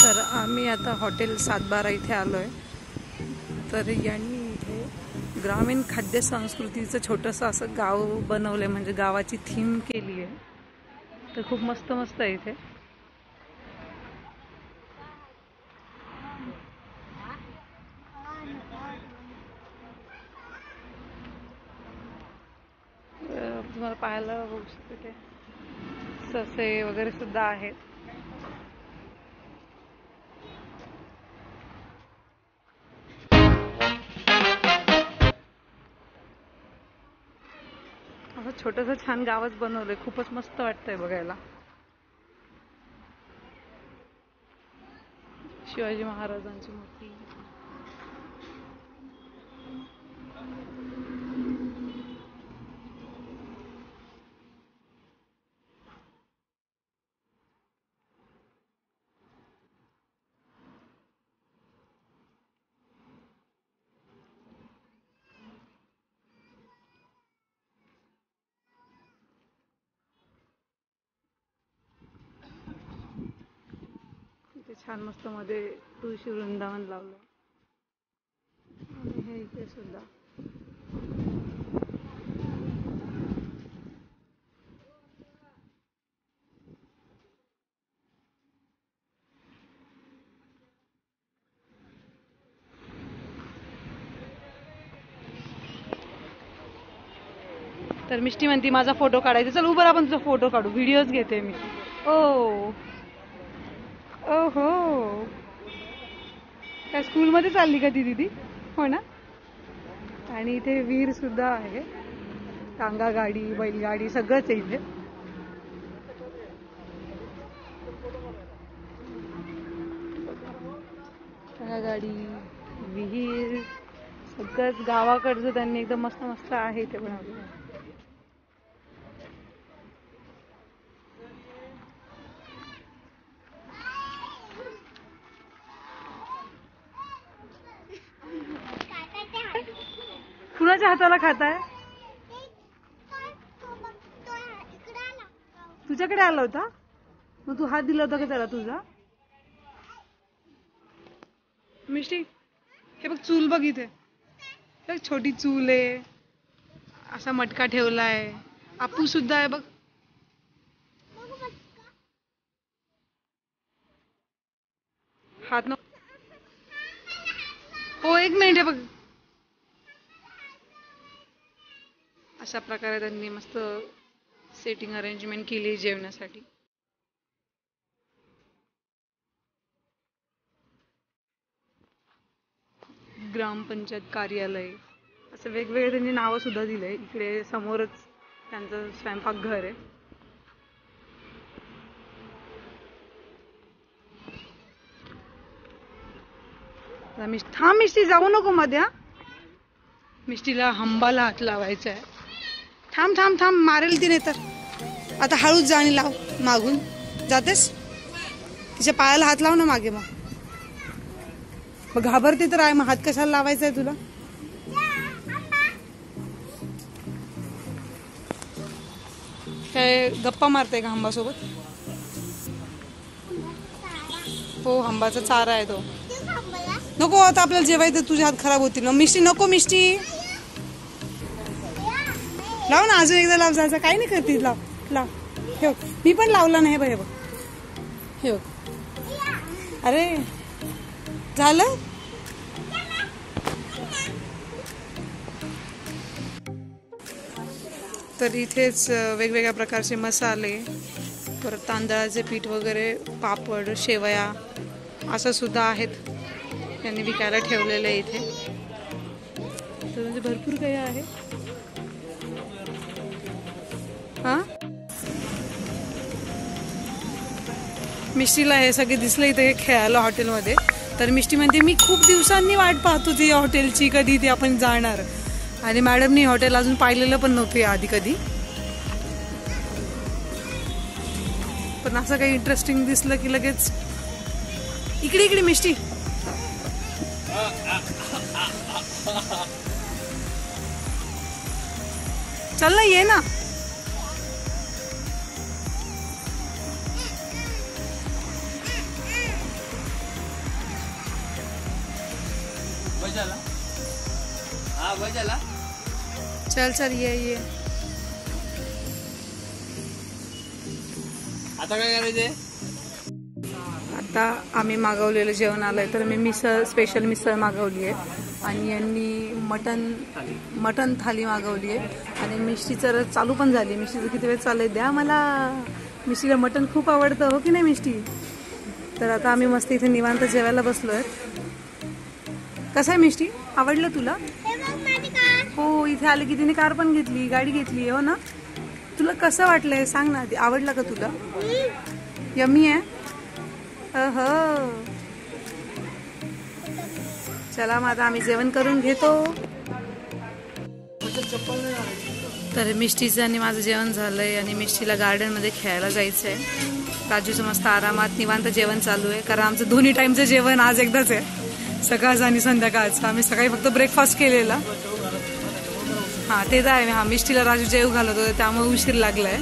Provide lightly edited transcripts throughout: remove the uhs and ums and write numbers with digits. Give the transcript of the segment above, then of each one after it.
तर आम्ही आता हॉटेल 712 इथे आलो आहे. तर यांनी इथे ग्रामीण खाद्य संस्कृतीचं छोटंसं असं गाव बनवलं आहे, म्हणजे गावाची थीम केली आहे. तर खूप मस्त मस्त आहे इथे. तुम्हाला पाहायला बघू शकते ससे वगैरे सुद्धा आहेत. असं छोटंसं छान गावच बनवलंय, खूपच मस्त वाटतंय बघायला. शिवाजी महाराजांची मूर्ती. इथे छान मस्त मध्ये तुळशी वृंदावन लावलं आणि हे इथे सुद्धा. तर मिष्टी म्हणती माझा फोटो काढायचा. चल उभं आपण तुझा फोटो काढू, व्हिडिओज घेते मी. ओ ओहो, काय स्कूलमध्ये चालली का ती दीदी? हो ना. आणि इथे विहीर सुद्धा आहे, टांगा गाडी, बैलगाडी सगळंच आहे इथे. टांगा गाडी, विहीर सगळंच गावाकडचं त्यांनी एकदम मस्त मस्त आहे इथे बनवलं. कुणाच्या हाताला खाताय? तुझ्याकडे आला होता, मग तू हात दिला होता का त्याला तुझा? मिष्टी हे बघ, चूल बघ इथे, छोटी चूल आहे, असा मटका ठेवलाय. आपू सुद्धा आहे बघ. हात न हो, एक मिनिट आहे बघ. अशा प्रकारे त्यांनी मस्त सेटिंग अरेंजमेंट केली जेवणासाठी. ग्रामपंचायत कार्यालय असं वेगवेगळे त्यांनी नावं सुद्धा दिलंय. इकडे समोरच त्यांचं स्वयंपाकघर आहे. थांब मिष्टी, जाऊ नको मध्ये. मिष्टीला हंबाला हात लावायचा आहे. थांब थांब थांब, मारेल तिने तर. आता हळूच जा आणि लाव. मागून जातेस, तिच्या पायाला हात लाव ना मागे. मग घाबरते तर आहे, मग हात कशाला लावायचा आहे तुला? काय गप्पा मारते का हंबासोबत? हो, हंबाचा चारा आहे तो. नको, आता आपल्याला जेवायचं, तुझे हात खराब होतील ना. मिष्टी नको, मिष्टी लाव ना, अजून एकदा लाव. जायचं काही नाही करते, लाव लाव. हे बघ, मी पण लावला नाही. हे बघ, हे बघ. अरे झालं. तर इथेच वेगवेगळ्या प्रकारचे मसाले, परत तांदळाचे पीठ वगैरे, पापड, शेवया असं सुद्धा आहेत त्यांनी विकायला ठेवलेलं आहे इथे. तर म्हणजे भरपूर काही आहे. हा, मिष्टीला हे सगळे दिसले इथे खेळायला हॉटेलमध्ये. तर मिष्टी म्हणते मी खूप दिवसांनी वाट पाहतो ती हॉटेलची, कधी ती आपण जाणार. आणि मॅडमनी हॉटेल अजून पाहिलेलं पण नव्हतं आधी कधी. पण असं काही इंटरेस्टिंग दिसलं की लगेच इकडे इकडे मिष्टी. चल ना, ये ना. चल चल ये आता काय करायचंय? आता आम्ही मागवलेलं जेवण आलंय, तर मी मिसळ, स्पेशल मिसळ मागवली आहे आणि यांनी मटन थाली मागवली आहे आणि मिष्टीचं चालू पण झाली. मिष्टीचं किती वेळ चाललंय, द्या मला. मिष्टीला मटन खूप आवडतं, हो की नाही मिष्टी? तर आता आम्ही मस्त इथे निवांत जेवायला बसलोय. कसं आहे मिष्टी, आवडलं तुला? हो, इथे आले की तिने कार पण घेतली, गाडी घेतली, हो ना? तुला कसं वाटलंय सांग ना, आवडलं का तुला? यम्मी आहे. चला मग आता आम्ही जेवण करून घेतो. तर मिष्टीचं आणि माझं जेवण झालंय आणि मिष्टीला गार्डन मध्ये खेळायला जायचंय. राजूचं मस्त आरामात निवांत जेवण चालू आहे, कारण आमचं दोन्ही टाइमचं जेवण आज एकदाच आहे, सकाळचं आणि संध्याकाळचं. आम्ही सकाळी फक्त ब्रेकफास्ट केलेला. हा ते तर आहे. हा मिष्टीला राजू जेव घालत होते, त्यामुळे उशीर लागलाय.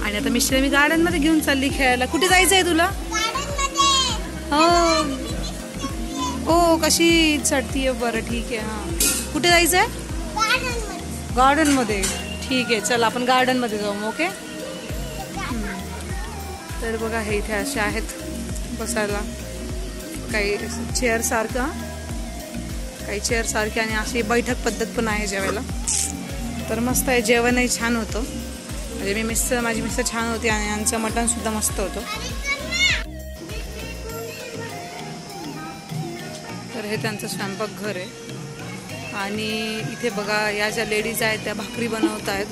आणि आता मिष्टीला मी गार्डन मध्ये घेऊन चालली खेळायला. कुठे जायचंय तुला? हो हो, कशी चढतीये. बरं ठीक आहे. हा कुठे जायचंय? गार्डन मध्ये. ठीक आहे, चल आपण गार्डन मध्ये जाऊ. ओके. तर बघा, हे इथे असे आहेत बसायला, काही चेअर सारखं, काही चेअर सारखे आणि अशी बैठक पद्धत पण आहे जेवायला. तर मस्त आहे, जेवणही छान होतं. म्हणजे माझी मिस्टर छान होती आणि यांचं मटण सुद्धा मस्त होतं. तर हे त्यांचं स्वयंपाक घर आहे. आणि इथे बघा, या ज्या लेडीज आहेत त्या भाकरी बनवत आहेत.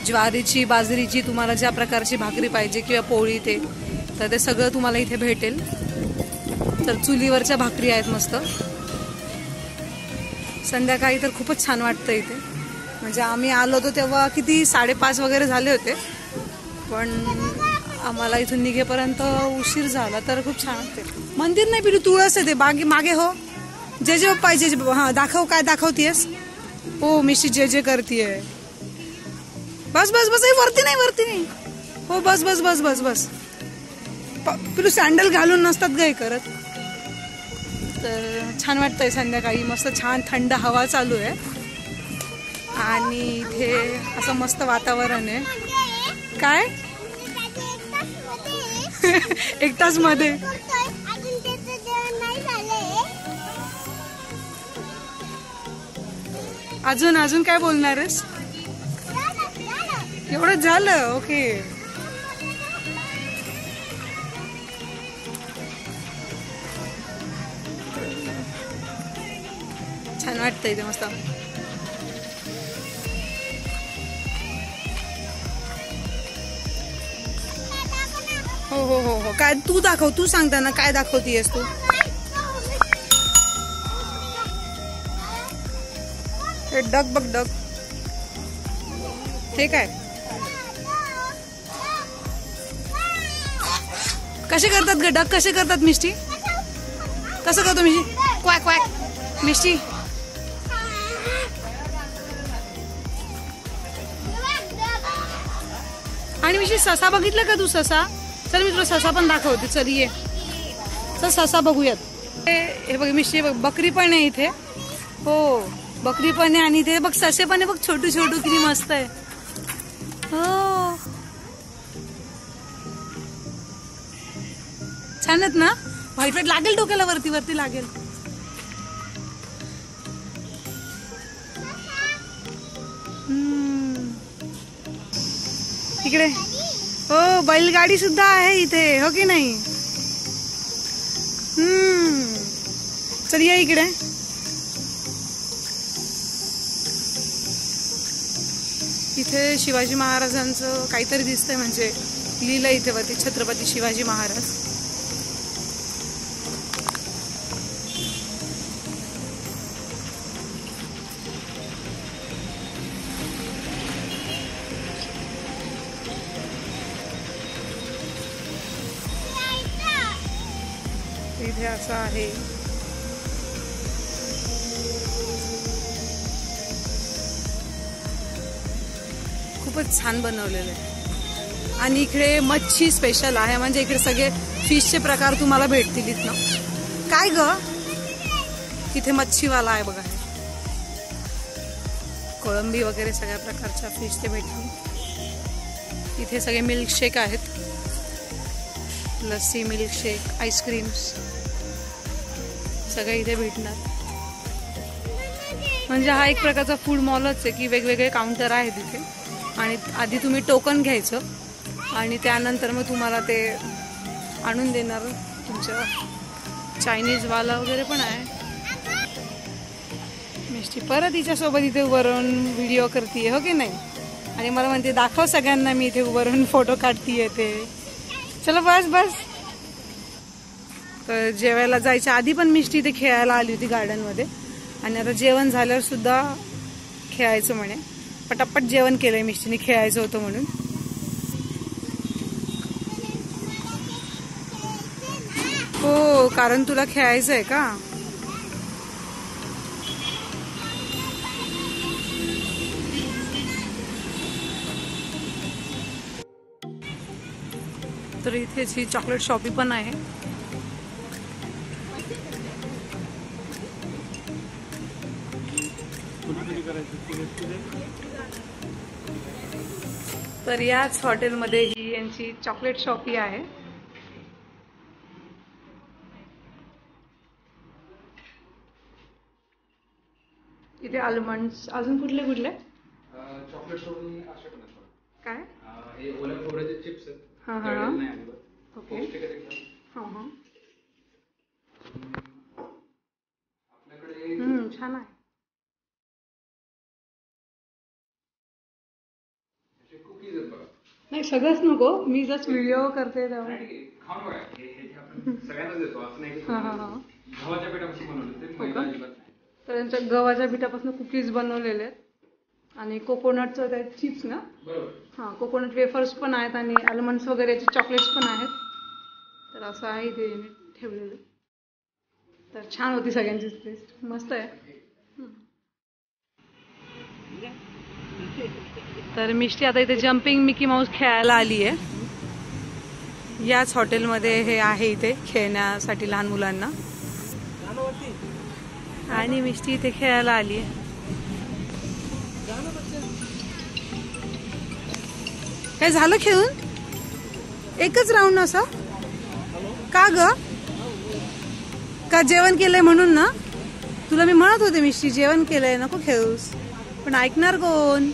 ज्वारीची, बाजरीची, तुम्हाला ज्या प्रकारची भाकरी पाहिजे किंवा पोळी ते सगळं तुम्हाला इथे भेटेल. तर चुलीवरच्या भाकरी आहेत मस्त. संध्याकाळी तर खूपच छान वाटतं इथे. म्हणजे आम्ही आलो होतो तेव्हा किती 5:30 वगैरे झाले होते, पण आम्हाला इथून निघेपर्यंत उशीर झाला. तर खूप छान वाटते. मंदिर नाही पिलू, तुळस आहे ते मागे. हो, जे जे पाहिजे. हा दाखव, काय दाखवतीयस? हो, मिशी जे करतीये. बस बस बस, वरती नाही. हो बस बस बस बस बस. पिलू सँडल घालून नसतात गाय करत. तर छान वाटतंय संध्याकाळी, मस्त छान थंड हवा चालू आहे आणि इथे असं मस्त वातावरण आहे. काय 1 तास मध्ये? अजून काय बोलणार आहेस? एवढंच झालं? ओके. छान वाटतं इथे मस्त. हो हो हो हो, काय तू दाखव, तू सांगताना काय दाखवतीयस तू? हे डग बघ, डग. हे काय, कसे करतात ग डग? कसे करतात मिष्टी? कसं करतो मिष्टी? क्वॅक क्वॅक मिष्टी. आणि मिष्टी, ससा बघितलं का तू? ससा, चल मी तुला ससा पण दाखवते. चल ये, चल ससा बघूयात. हे बघ मिष्टी, बकरी पण आहे इथे. हो, बकरी पण आहे आणि ते बघ ससे पण आहे बघ, छोटू छोटू, किती मस्त आहे. हो, छान आहेत ना? व्हाईट व्हाईट लागेल डोक्याला, वरती वरती लागेल. इकडे हो, बैलगाडी सुद्धा आहे इथे, हो की नाही? चल ये इकडे. इथे शिवाजी महाराजांचं काहीतरी दिसतंय, म्हणजे लिहिलं इथे वरती, छत्रपती शिवाजी महाराज. इथे असं आहे. खूपच छान बनवलेलं आहे. आणि इकडे मच्छी स्पेशल आहे, म्हणजे इकडे सगळे फिशचे प्रकार तुम्हाला भेटतील इथनं. काय ग, इथे मच्छीवाला आहे बघा, कोळंबी वगैरे सगळ्या प्रकारच्या फिश ते भेटतील. इथे सगळे मिल्कशेक आहेत, लस्सी, मिल्कशेक, आईस्क्रीम्स सगळे इथे भेटणार. म्हणजे हा एक प्रकारचा फूड मॉलच आहे की वेगवेगळे काउंटर आहेत इथे आणि आधी तुम्ही टोकन घ्यायचं आणि त्यानंतर मग तुम्हाला ते आणून देणार. तुमचं चायनीजवाला वगैरे पण आहे. मिष्टी परत हिच्यासोबत इथे उभं राहून व्हिडिओ करते हो की नाही, आणि मला म्हणते दाखव सगळ्यांना मी इथे उभं राहून फोटो काढतीये ते. चलो बस बस. तर जेवायला जायच्या आधी पण मिष्टी इथे खेळायला आली होती गार्डनमध्ये आणि आता जेवण झाल्यावर सुद्धा खेळायचं म्हणे. पटापट जेवण केलंय मिष्टीने, खेळायचं होतं म्हणून. हो, कारण तुला खेळायचं आहे का? तर इथेच ही चॉकलेट शॉपी पण आहे. तर याच हॉटेलमध्ये ही यांची चॉकलेट शॉपी आहे. इथे आल्मंड्स, अजून कुठले कुठले चॉकलेट सोडून काय? हे ओल्या खोबऱ्याचे चिप्स आहेत. हां हां ओके. हां हां आपल्याकडे छान आहे. कुकीज आहेत बघा. नाही सगळंच नको, मी जस्ट व्हिडिओ करते त्यामुळे. खाऊन बघा, हे आपण सगळ्यांनाच देतो असं नाही की गव्हाच्या पिठापासून बनवले ते, मैदा अजिबात नाही. तर त्यांच्या गव्हाच्या पिठापासून कुकीज बनवलेले आहेत आणि कोकोनटचं ते चिप्स ना. बरोबर. हां, कोकोनट वेफर्स पण आहेत आणि आल्मंड्स वगैरेचे चॉकलेट्स पण आहेत. तर असं आहे ते ठेवलेलं. तर छान होती सगळ्यांची टेस्ट, मस्त आहे. तर मिष्टी आता इथे जम्पिंग मिकी माऊस खेळायला आली आहे. याच हॉटेलमध्ये हे आहे इथे खेळण्यासाठी लहान मुलांना, आणि मिष्टी इथे खेळायला आली आहे. काय झालं खेळून? एकच राऊंड असं का ग? का जेवण केलंय म्हणून ना? तुला मी म्हणत होते मिष्टी जेवण केलंय नको खेळूस, पण ऐकणार कोण?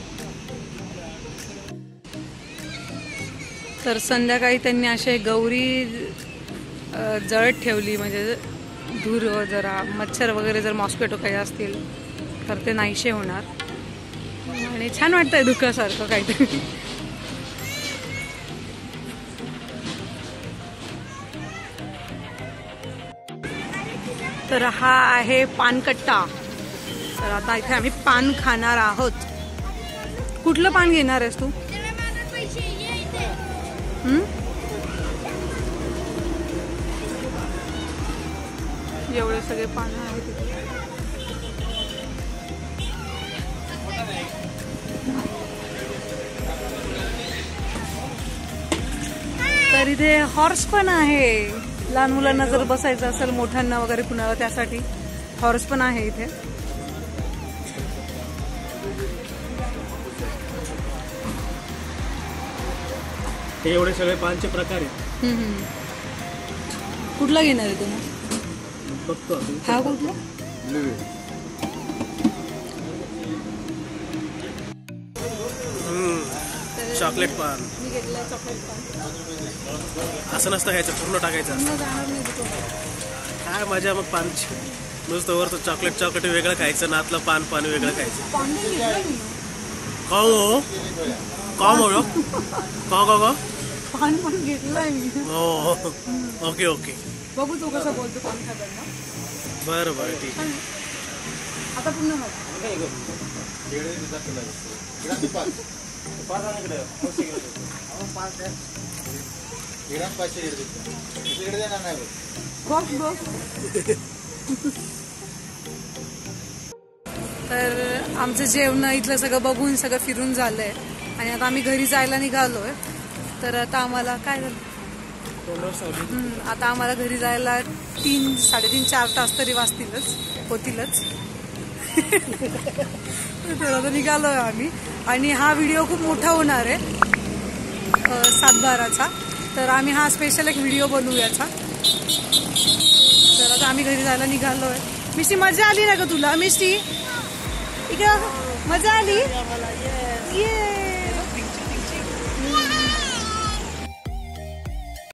तर संध्याकाळी त्यांनी असे गौरी जळत ठेवली, म्हणजे धूर जरा मच्छर वगैरे जर मॉस्किटो काही असतील तर ते नाहीसे होणार. आणि छान वाटतंय दुःखासारखं काहीतरी. तर हा आहे पानकट्टा. तर आता इथे आम्ही पान खाणार आहोत. कुठलं पान घेणार आहेस तू? एवढे सगळे पानं आहेत. तर इथे हॉर्स पण आहे, लहान मुलांना जर बसायचं असेल, मोठ्यांना वगैरे कुणाला, त्यासाठी हॉर्स पण आहे इथे. हे एवढे सगळे पानचे प्रकार आहेत. कुठला घेणार आहे तुम्ही? बघतो हा कुठला? चॉकलेट पान. मी घेतला चॉकलेट पान. असं नसतं खायचं, पूर्ण टाकायचं. काय मजा मग पानची. नुसतं वरचं चॉकलेट चॉकलेट वेगळं खायचं, नातलं पान पान वेगळं खायचं. का हो का म्हणू का का का पान पण घेतलंय मी. हो ओके ओके. बघू तू कसं बोलतो पान खाताना. बरं बरं ठीक आहे. आता पुन्हा तर आमचं जेवण इथलं सगळं बघून सगळं फिरून झालंय आणि आता आम्ही घरी जायला निघालोय. तर आता आम्हाला काय झालं, तोंडावर सावली. आता आम्हाला घरी जायला 3, 3.5, 4 तास तरी होतीलच. तर आता निघालोय आम्ही आणि हा व्हिडिओ खूप मोठा होणार आहे 7/12चा. तर आम्ही हा स्पेशल एक व्हिडिओ बनवू याचा. तर आता आम्ही घरी जायला निघालोय. मिष्टी मजा आली ना ग तुला? मिष्टी इकडे मजा आली? ये